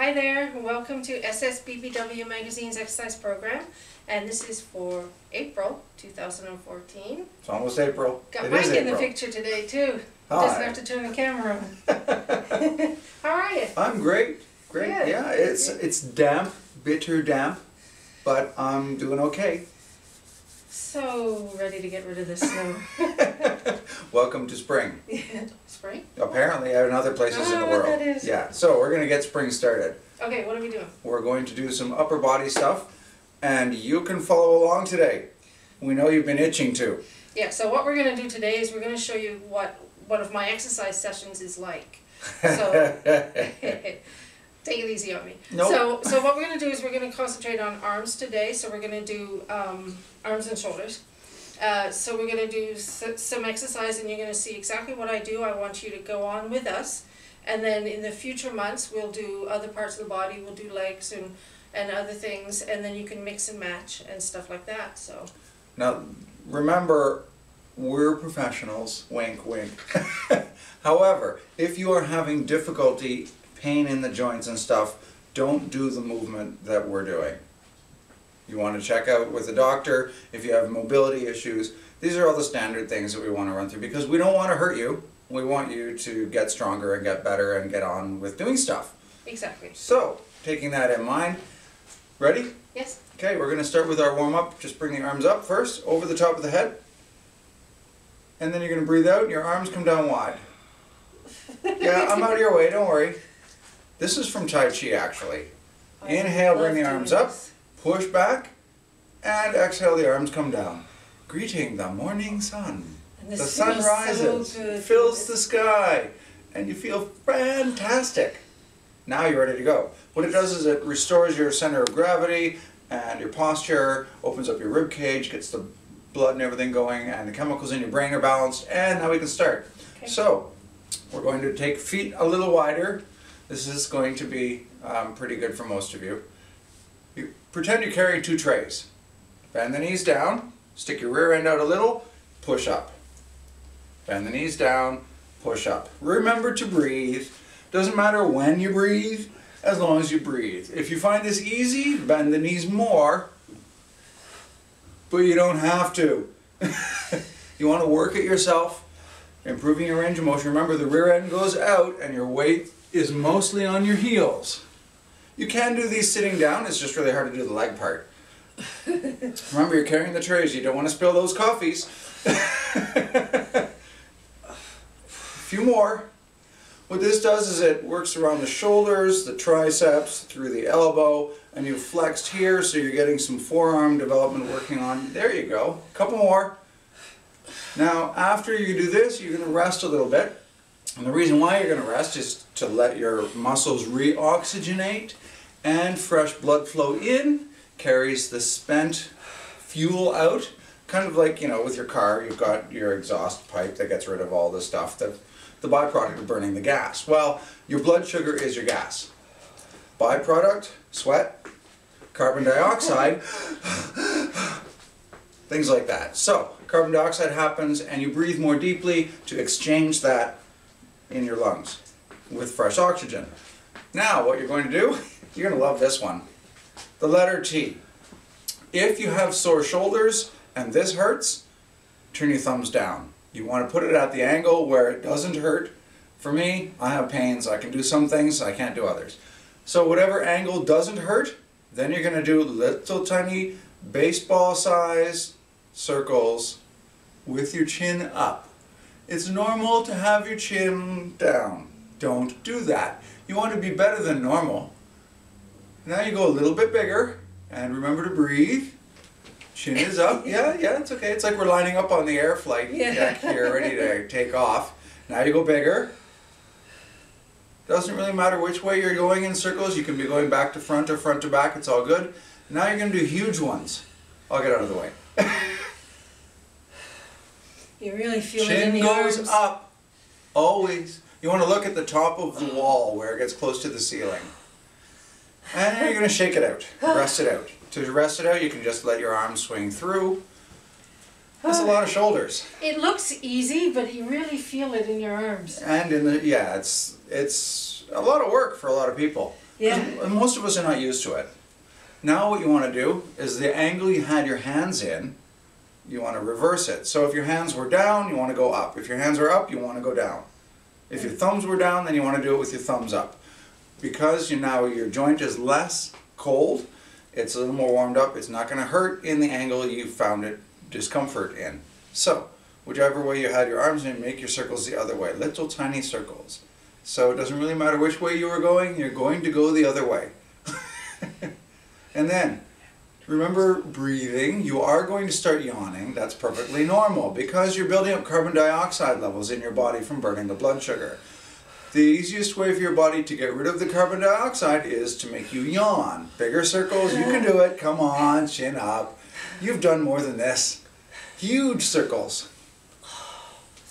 Hi there, welcome to SSBBW Magazine's exercise program, and this is for April 2014. It's almost April. Got Mike in the picture today too. Hi. Doesn't have to turn the camera on. How are you? I'm great. Great. Good. Yeah, it's damp, bitter damp, but I'm doing okay. So ready to get rid of the snow. Welcome to spring. Spring? Apparently in other places in the world. That is. Yeah, so we're going to get spring started. Okay, what are we doing? We're going to do some upper body stuff, and you can follow along today. We know you've been itching to. Yeah, so what we're going to do today is we're going to show you what one of my exercise sessions is like. So, take it easy on me. Nope. So what we're going to do is we're going to concentrate on arms today. So we're going to do arms and shoulders. So we're going to do some exercise, and you're going to see exactly what I do. I want you to go on with us. And then in the future months, we'll do other parts of the body. We'll do legs and other things. And then you can mix and match and stuff like that. So Now, remember, we're professionals. Wink, wink. However, if you are having difficulty, pain in the joints and stuff, don't do the movement that we're doing. You want to check out with a doctor if you have mobility issues. These are all the standard things that we want to run through because we don't want to hurt you. We want you to get stronger and get better and get on with doing stuff. exactly. So, taking that in mind, ready? Yes. Okay, we're going to start with our warm-up. Just bring the arms up first, over the top of the head. And then you're going to breathe out and your arms come down wide. Yeah, I'm out of your way, don't worry. This is from Tai Chi, actually. Inhale, bring the arms up, push back, and exhale, the arms come down. Greeting the morning sun. And The sun rises, so fills the sky, and you feel fantastic. Now you're ready to go. What it does is it restores your center of gravity and your posture, opens up your rib cage, gets the blood and everything going, and the chemicals in your brain are balanced, and now we can start. Okay. So, we're going to take feet a little wider. This is going to be pretty good for most of you. You pretend you're carrying two trays. Bend the knees down, stick your rear end out a little, push up. Bend the knees down, push up. Remember to breathe. Doesn't matter when you breathe, as long as you breathe. If you find this easy, bend the knees more, but you don't have to. You want to work it yourself, improving your range of motion. Remember, the rear end goes out and your weight is mostly on your heels. You can do these sitting down, it's just really hard to do the leg part. Remember, you're carrying the trays, you don't want to spill those coffees. A few more. What this does is it works around the shoulders, the triceps, through the elbow, and you've flexed here, so you're getting some forearm development working on. There you go. A couple more. Now, after you do this, you're going to rest a little bit. And the reason why you're going to rest is to let your muscles re-oxygenate, and fresh blood flow in carries the spent fuel out. Kind of like, you know, with your car, you've got your exhaust pipe that gets rid of all the stuff, that the byproduct of burning the gas. Well, your blood sugar is your gas. Byproduct, sweat, carbon dioxide, things like that. So, carbon dioxide happens and you breathe more deeply to exchange that in your lungs with fresh oxygen. Now, what you're going to do, you're going to love this one. The letter T. If you have sore shoulders and this hurts, turn your thumbs down. You want to put it at the angle where it doesn't hurt. For me, I have pains. I can do some things, I can't do others. So whatever angle doesn't hurt, then you're going to do little tiny baseball size circles with your chin up. It's normal to have your chin down. Don't do that. You want to be better than normal. Now you go a little bit bigger, and remember to breathe. Chin is up. Yeah, it's okay. It's like we're lining up on the air flight deck here, ready to take off. Now you go bigger. Doesn't really matter which way you're going in circles. You can be going back to front or front to back. It's all good. Now you're going to do huge ones. I'll get out of the way. You really feel it in Chin the goes arms. up. Always. You want to look at the top of the wall where it gets close to the ceiling. And then you're going to shake it out. Rest it out. To rest it out, you can just let your arms swing through. That's a lot of shoulders. It looks easy, but you really feel it in your arms. And in the, yeah, it's a lot of work for a lot of people. Yeah. And most of us are not used to it. Now what you want to do is the angle you had your hands in, you want to reverse it. So if your hands were down, you want to go up. If your hands are up, you want to go down. If your thumbs were down, then you want to do it with your thumbs up. Because now your joint is less cold, it's a little more warmed up, it's not going to hurt in the angle you found it discomfort in. So, whichever way you had your arms in, make your circles the other way. Little tiny circles. So it doesn't really matter which way you were going, you're going to go the other way. And then, remember breathing. You are going to start yawning. That's perfectly normal because you're building up carbon dioxide levels in your body from burning the blood sugar. The easiest way for your body to get rid of the carbon dioxide is to make you yawn. Bigger circles, you can do it. Come on, chin up. You've done more than this. Huge circles.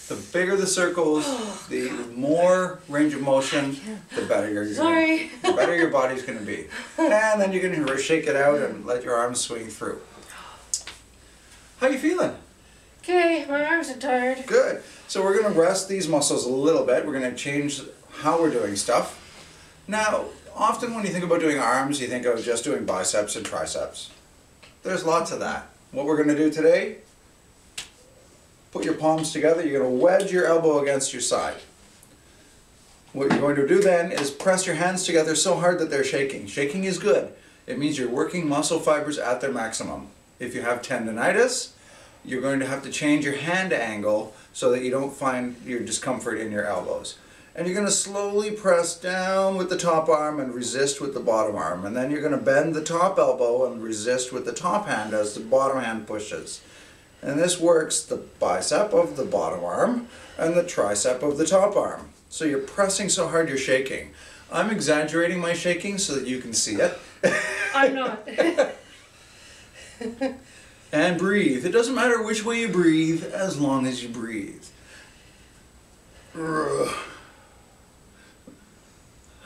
The bigger the circles, the more range of motion, the better the better your body's going to be. And then you're going to shake it out and let your arms swing through. How you feeling? Okay, my arms are tired. Good. So we're going to rest these muscles a little bit. We're going to change how we're doing stuff. Now, often when you think about doing arms, you think of just doing biceps and triceps. There's lots of that. What we're going to do today, put your palms together. You're going to wedge your elbow against your side. What you're going to do then is press your hands together so hard that they're shaking. Shaking is good. It means you're working muscle fibers at their maximum. If you have tendonitis, you're going to have to change your hand angle so that you don't find your discomfort in your elbows. And you're going to slowly press down with the top arm and resist with the bottom arm. And then you're going to bend the top elbow and resist with the top hand as the bottom hand pushes. And this works the bicep of the bottom arm and the tricep of the top arm. So you're pressing so hard you're shaking. I'm exaggerating my shaking so that you can see it. I'm not. And breathe. It doesn't matter which way you breathe as long as you breathe. How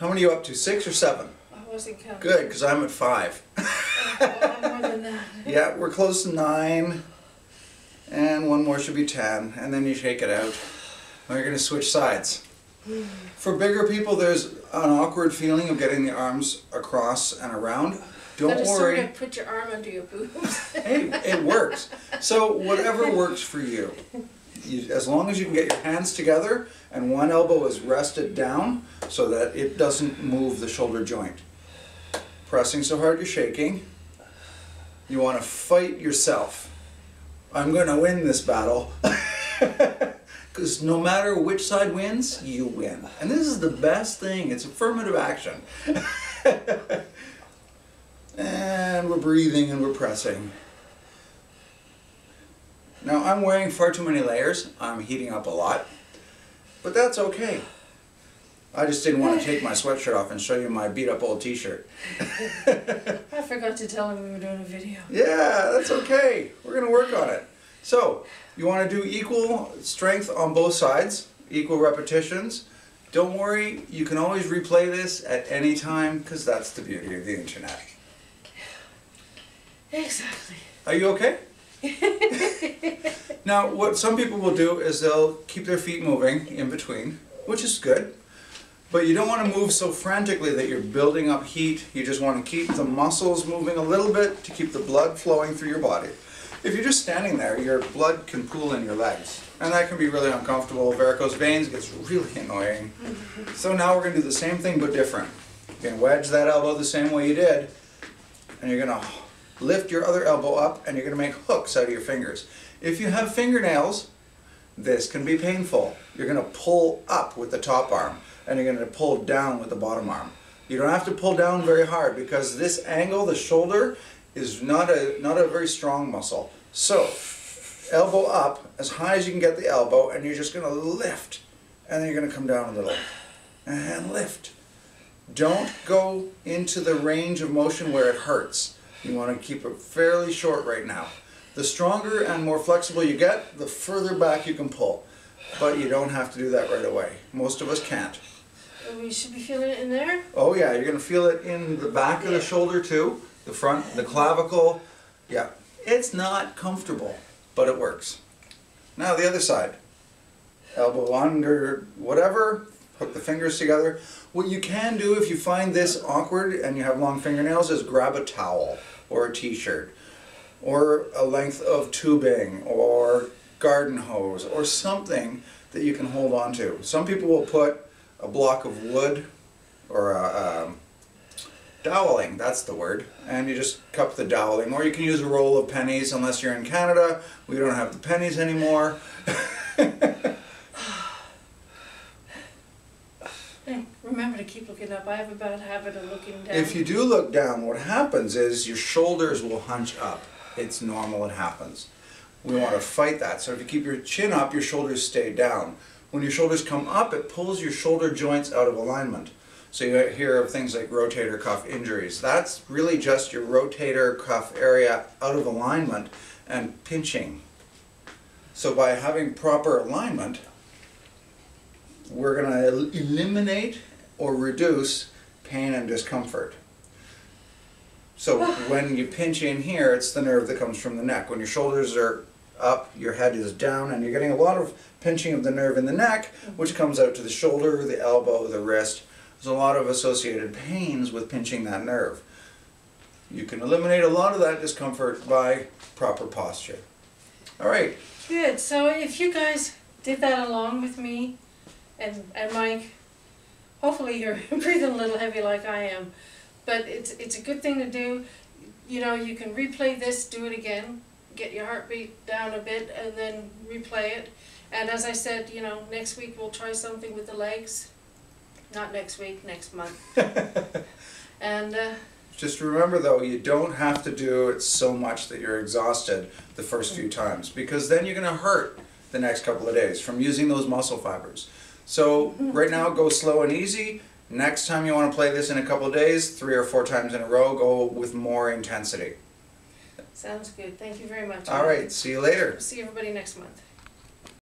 many are you up to? 6 or 7? I wasn't counting. Good, because I'm at 5. I'm more than that. Yeah, we're close to 9. And one more should be 10. And then you shake it out. Now you're going to switch sides. For bigger people, there's an awkward feeling of getting the arms across and around. Don't worry. Sort of put your arm under your boobs. Hey, it works. So whatever works for you. As long as you can get your hands together and one elbow is rested down so that it doesn't move the shoulder joint. Pressing so hard you're shaking. You want to fight yourself. I'm going to win this battle. Because no matter which side wins, you win. And this is the best thing. It's affirmative action. And we're breathing and we're pressing. Now I'm wearing far too many layers. I'm heating up a lot. But that's okay. I just didn't want to take my sweatshirt off and show you my beat up old t-shirt. I forgot to tell him we were doing a video. Yeah, that's okay. We're going to work on it. So, you want to do equal strength on both sides, equal repetitions. Don't worry, you can always replay this at any time because that's the beauty of the internet. Exactly. Are you okay? Now, what some people will do is they'll keep their feet moving in between, which is good. But you don't want to move so frantically that you're building up heat. You just want to keep the muscles moving a little bit to keep the blood flowing through your body. If you're just standing there, your blood can pool in your legs. And that can be really uncomfortable. Varicose veins gets really annoying. So now we're going to do the same thing but different. You can wedge that elbow the same way you did. And you're going to lift your other elbow up and you're going to make hooks out of your fingers. If you have fingernails, this can be painful. You're going to pull up with the top arm and you're going to pull down with the bottom arm. You don't have to pull down very hard because this angle, the shoulder, is not a very strong muscle. So, elbow up as high as you can get the elbow and you're just going to lift. And then you're going to come down a little. And lift. Don't go into the range of motion where it hurts. You want to keep it fairly short right now. The stronger and more flexible you get, the further back you can pull. But you don't have to do that right away. Most of us can't. We should be feeling it in there? Oh yeah, you're going to feel it in the back of the shoulder too. The front, the clavicle. Yeah. It's not comfortable, but it works. Now the other side. Elbow under whatever, hook the fingers together. What you can do if you find this awkward and you have long fingernails is grab a towel or a t-shirt or a length of tubing or garden hose or something that you can hold on to. Some people will put a block of wood or a doweling, that's the word, and you just cup the doweling, or you can use a roll of pennies. Unless you're in Canada, we don't have the pennies anymore. Hey, remember to keep looking up. I have a bad habit of looking down. If you do look down, what happens is your shoulders will hunch up. It's normal, it happens. We want to fight that. So if you keep your chin up, your shoulders stay down. When your shoulders come up, it pulls your shoulder joints out of alignment. So you hear of things like rotator cuff injuries. That's really just your rotator cuff area out of alignment and pinching. So by having proper alignment, we're going to eliminate or reduce pain and discomfort. So when you pinch in here, it's the nerve that comes from the neck. When your shoulders are up, your head is down, and you're getting a lot of pinching of the nerve in the neck, which comes out to the shoulder, the elbow, the wrist. There's a lot of associated pains with pinching that nerve. You can eliminate a lot of that discomfort by proper posture. All right. Good. So if you guys did that along with me, and Mike, hopefully you're breathing a little heavy like I am, but it's a good thing to do. You know, you can replay this, do it again, get your heartbeat down a bit, and then replay it. And as I said, you know, next week we'll try something with the legs. Not next week, next month. And just remember though, you don't have to do it so much that you're exhausted the first few times, because then you're going to hurt the next couple of days from using those muscle fibers. So right now, go slow and easy. Next time you want to play this in a couple of days, 3 or 4 times in a row, go with more intensity. sounds good. Thank you very much. All right, see you later. See everybody next month.